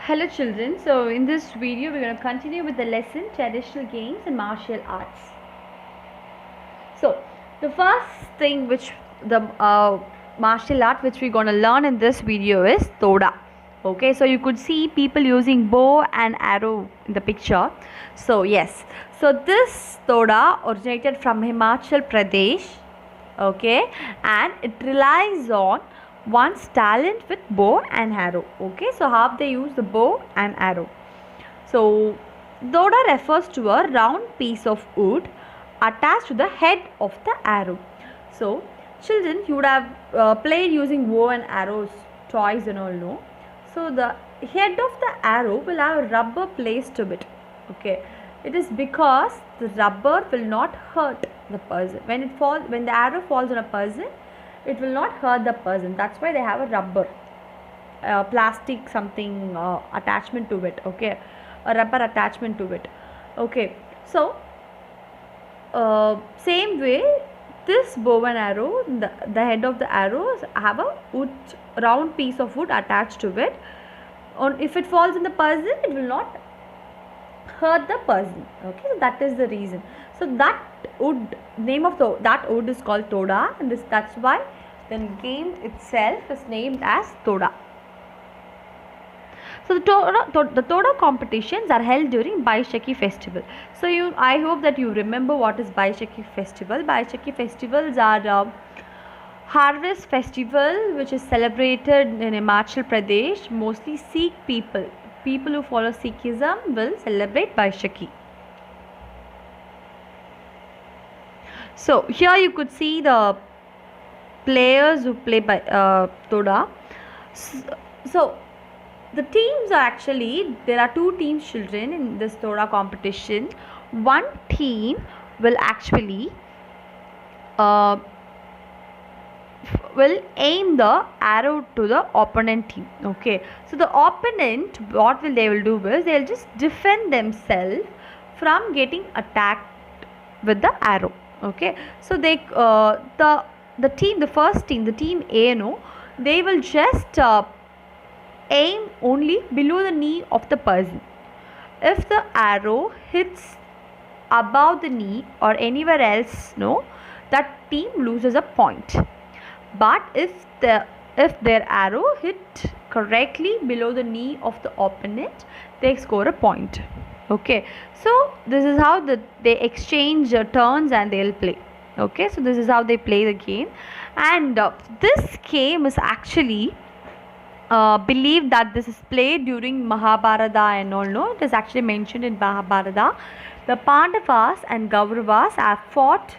Hello children, so in this video we're going to continue with the lesson traditional games and martial arts. So the first thing which the martial art which we're going to learn in this video is Toda. Okay, so you could see people using bow and arrow in the picture. So yes, so this Toda originated from Himachal Pradesh. Okay, and it relies on one's talent with bow and arrow. Okay, so how they use the bow and arrow. So Doda refers to a round piece of wood attached to the head of the arrow. So children, you would have played using bow and arrows toys and all, no? So the head of the arrow will have a rubber placed to it. Okay, it is because the rubber will not hurt the person. When the arrow falls on a person, it will not hurt the person. That's why they have a rubber plastic something attachment to it. Okay, a rubber attachment to it. Okay, so same way, this bow and arrow, the head of the arrows have a round piece of wood attached to it. If it falls in the person, it will not hurt the person. Okay, so that is the reason. So that wood, name of that wood is called Toda, and that's why the game itself is named as Toda. So the Toda competitions are held during Baishakhi festival. So I hope that you remember what is Baishakhi festival. Baishakhi festivals are harvest festival which is celebrated in Himachal Pradesh. Mostly Sikh people who follow Sikhism will celebrate Baishakhi. So here you could see the players who play by Toda. So the teams are actually, there are two teams children in this Toda competition. One team will actually will aim the arrow to the opponent team. Okay, so the opponent, what they will do is they'll just defend themselves from getting attacked with the arrow. Okay, so they the first team, the team A, they will just aim only below the knee of the person. If the arrow hits above the knee or anywhere else, that team loses a point. But if their arrow hit correctly below the knee of the opponent, they score a point. Okay, so this is how they exchange turns and they'll play. Okay, so this is how they play the game, and this game is actually believe that this is played during Mahabharata and all. No, it is actually mentioned in Mahabharata. The Pandavas and Kauravas have fought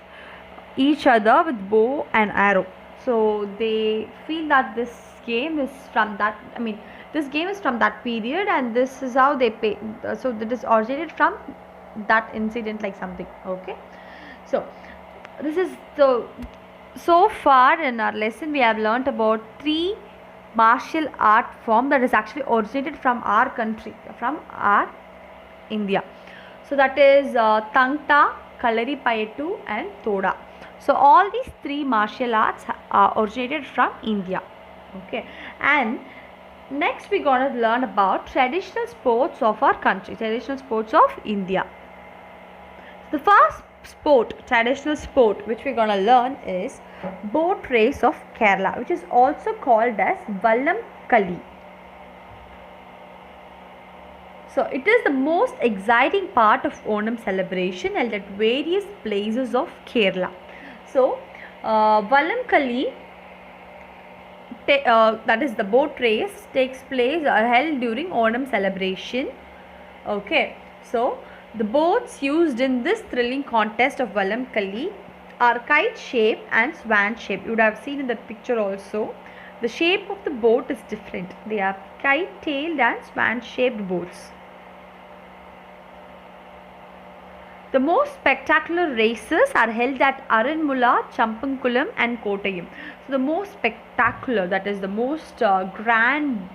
each other with bow and arrow. So they feel that this game is from that. This game is from that period, and this is how they pay. So that is originated from that incident, like something. Okay. So this is so far in our lesson we have learnt about 3 martial art form that is actually originated from our country, from our India. So that is Tangta, Kalaripayattu and Toda. So all these 3 martial arts are originated from India. Okay, and next we're going to learn about traditional sports of our country, traditional sports of India. The first traditional sport which we're going to learn is boat race of Kerala, which is also called as Vallam Kali. So it is the most exciting part of Onam celebration held at various places of Kerala. So Vallam Kali, that is the boat race, takes place or held during Onam celebration. Okay, so the boats used in this thrilling contest of Vallam Kali are kite shaped and swan shaped. You would have seen in the picture also. The shape of the boat is different. They are kite tailed and swan shaped boats. The most spectacular races are held at Aranmula, Champankulam and Kottayam. So the most spectacular, that is the most grand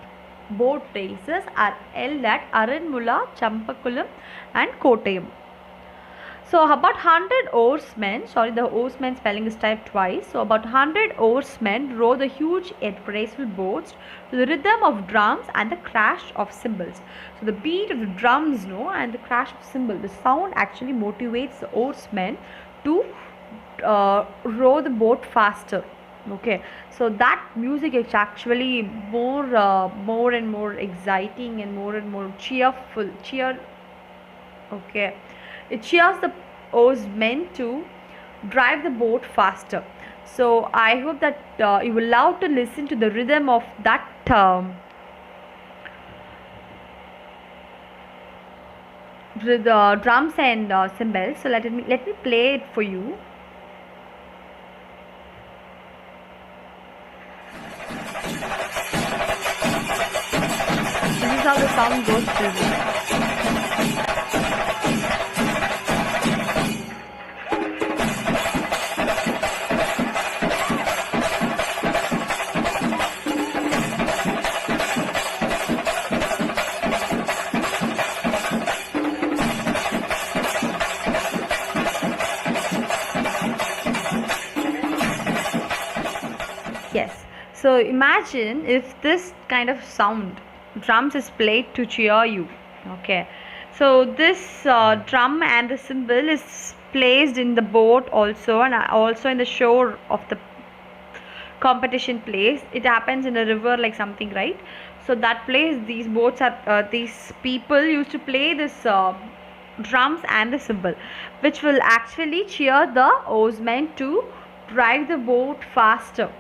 boat races are held at Aranmula, Champankulam and Kottayam. So about 100 oarsmen, sorry, the oarsmen spelling is typed twice. So about 100 oarsmen row the huge yet graceful boats to the rhythm of drums and the crash of cymbals. So the beat of the drums, no, and the crash of cymbal, the sound actually motivates the oarsmen to row the boat faster. Okay, so that music is actually more and more exciting and more cheer. Okay, it cheers the oarsmen to drive the boat faster. So I hope that you will love to listen to the rhythm of that with the drums and cymbals. So let me play it for you. This is how the sound goes through. Yes. So imagine if this kind of sound, drums is played to cheer you. Okay. So this drum and the cymbal is placed in the boat also, and also in the shore of the competition place. It happens in a river like something, right? So that place, these boats are these people used to play this drums and the cymbal, which will actually cheer the oarsmen to drive the boat faster.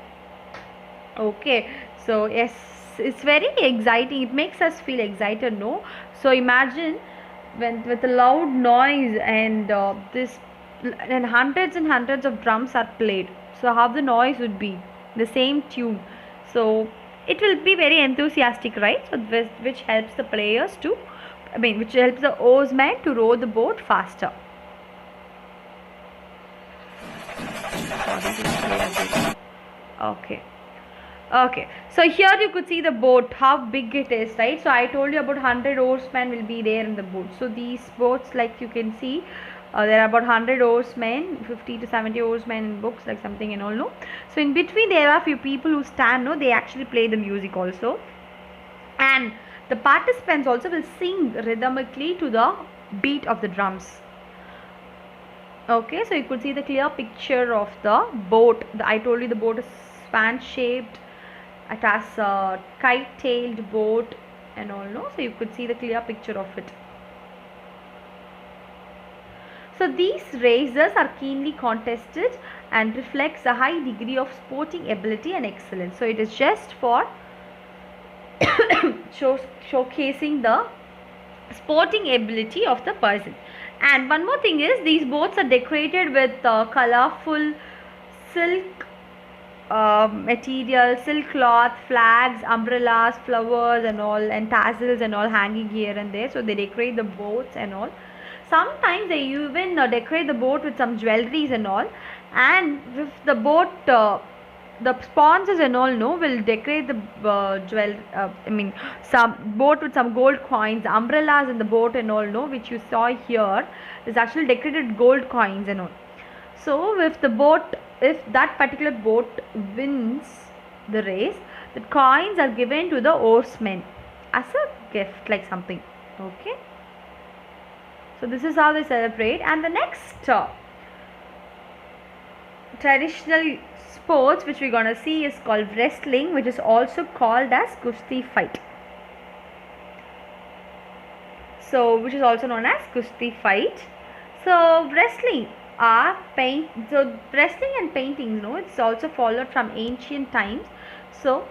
Okay, so yes, it's very exciting. It makes us feel excited, no? So imagine when with a loud noise and hundreds of drums are played. So how the noise would be the same tune. So it will be very enthusiastic, right? So which helps the players to, which helps the oarsmen to row the boat faster. Sorry, just play again. Okay. Okay, so here you could see the boat, how big it is, right? So I told you about 100 oarsmen will be there in the boat. So these boats, like you can see, there are about 100 oarsmen, 50 to 70 oarsmen in books, like something and all, no? So in between there are few people who stand, no? They actually play the music also. And the participants also will sing rhythmically to the beat of the drums. Okay, so you could see the clear picture of the boat. I told you the boat is fan shaped. It has a kite-tailed boat and all, no? So you could see the clear picture of it. So these races are keenly contested and reflects a high degree of sporting ability and excellence. So it is just for showcasing the sporting ability of the person. And one more thing is, these boats are decorated with colorful silk material, silk cloth, flags, umbrellas, flowers and all, and tassels and all hanging here and there. So they decorate the boats and all. Sometimes they even decorate the boat with some jewelries and all. And with the boat, the sponsors and all, no, will decorate the some boat with some gold coins, umbrellas in the boat and all, no, which you saw here is actually decorated with gold coins and all. So if that particular boat wins the race, the coins are given to the oarsmen as a gift, like something. Okay. So this is how they celebrate. And the next traditional sports which we're gonna see is called wrestling, which is also called as Kushti fight. So which is also known as Kushti fight. So wrestling and paintings, no, it's also followed from ancient times. So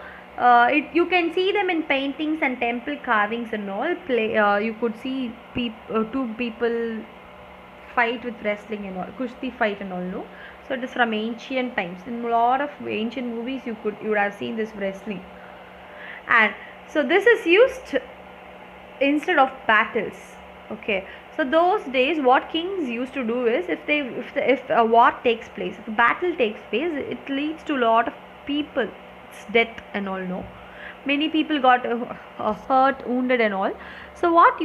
you can see them in paintings and temple carvings and all. You could see two people fight with wrestling and all, Kushti fight and all, no. So it is from ancient times. In a lot of ancient movies you would have seen this wrestling. And so this is used instead of battles. Okay, so those days what kings used to do is, if a war takes place, if a battle takes place, it leads to a lot of people's death and all, no. Many people got hurt, wounded and all. So what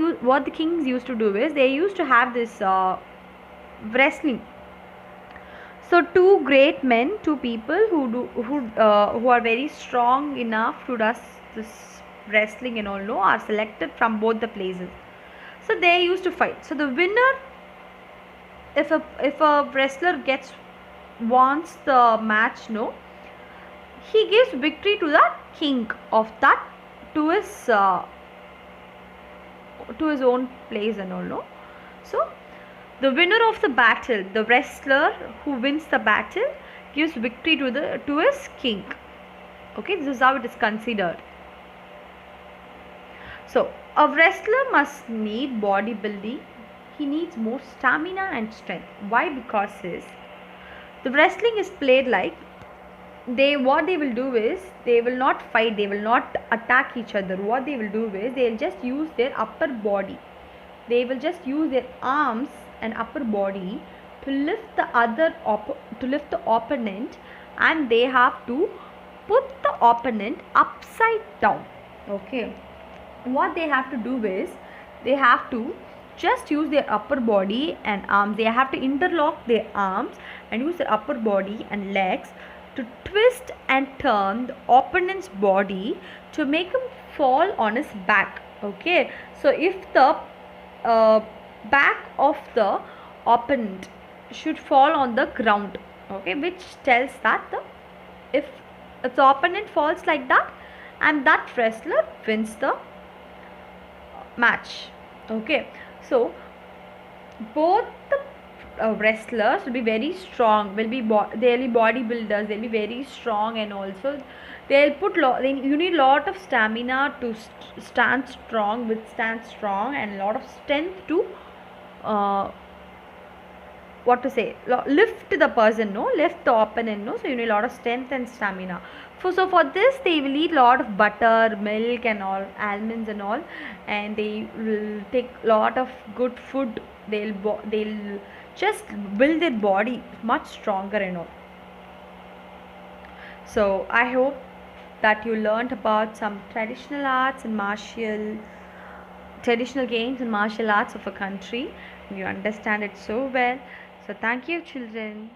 the kings used to do is, they used to have this wrestling. So two great men, two people who are very strong enough to does this wrestling and all, no, are selected from both the places. So they used to fight. So the winner, if a wrestler gets wants the match, no, he gives victory to the king of that, to his own place and all, no. So the winner of the battle, the wrestler who wins the battle, gives victory to his king. Okay, this is how it is considered. So a wrestler must need bodybuilding. He needs more stamina and strength. Why? Because the wrestling is played like, what they will do is, they will not fight, they will not attack each other. What they will do is, they will just use their upper body, they will just use their arms and upper body to lift the opponent, and they have to put the opponent upside down. Okay, what they have to do is, they have to just use their upper body and arms, they have to interlock their arms and use their upper body and legs to twist and turn the opponent's body to make him fall on his back. Okay, so if the back of the opponent should fall on the ground, okay, which tells that if the opponent falls like that, and that wrestler wins the match. Okay, so both the wrestlers will be very strong, they'll be bodybuilders, they'll be very strong, and also they'll put you need lot of stamina to withstand strong, and lot of strength to what to say, lift the person, no, lift the opponent, no. So you need a lot of strength and stamina. So for this, they will eat lot of butter, milk and all, almonds and all, and they will take lot of good food. They'll just build their body much stronger and all. So I hope that you learned about some traditional games and martial arts of a country. You understand it so well. So thank you, children.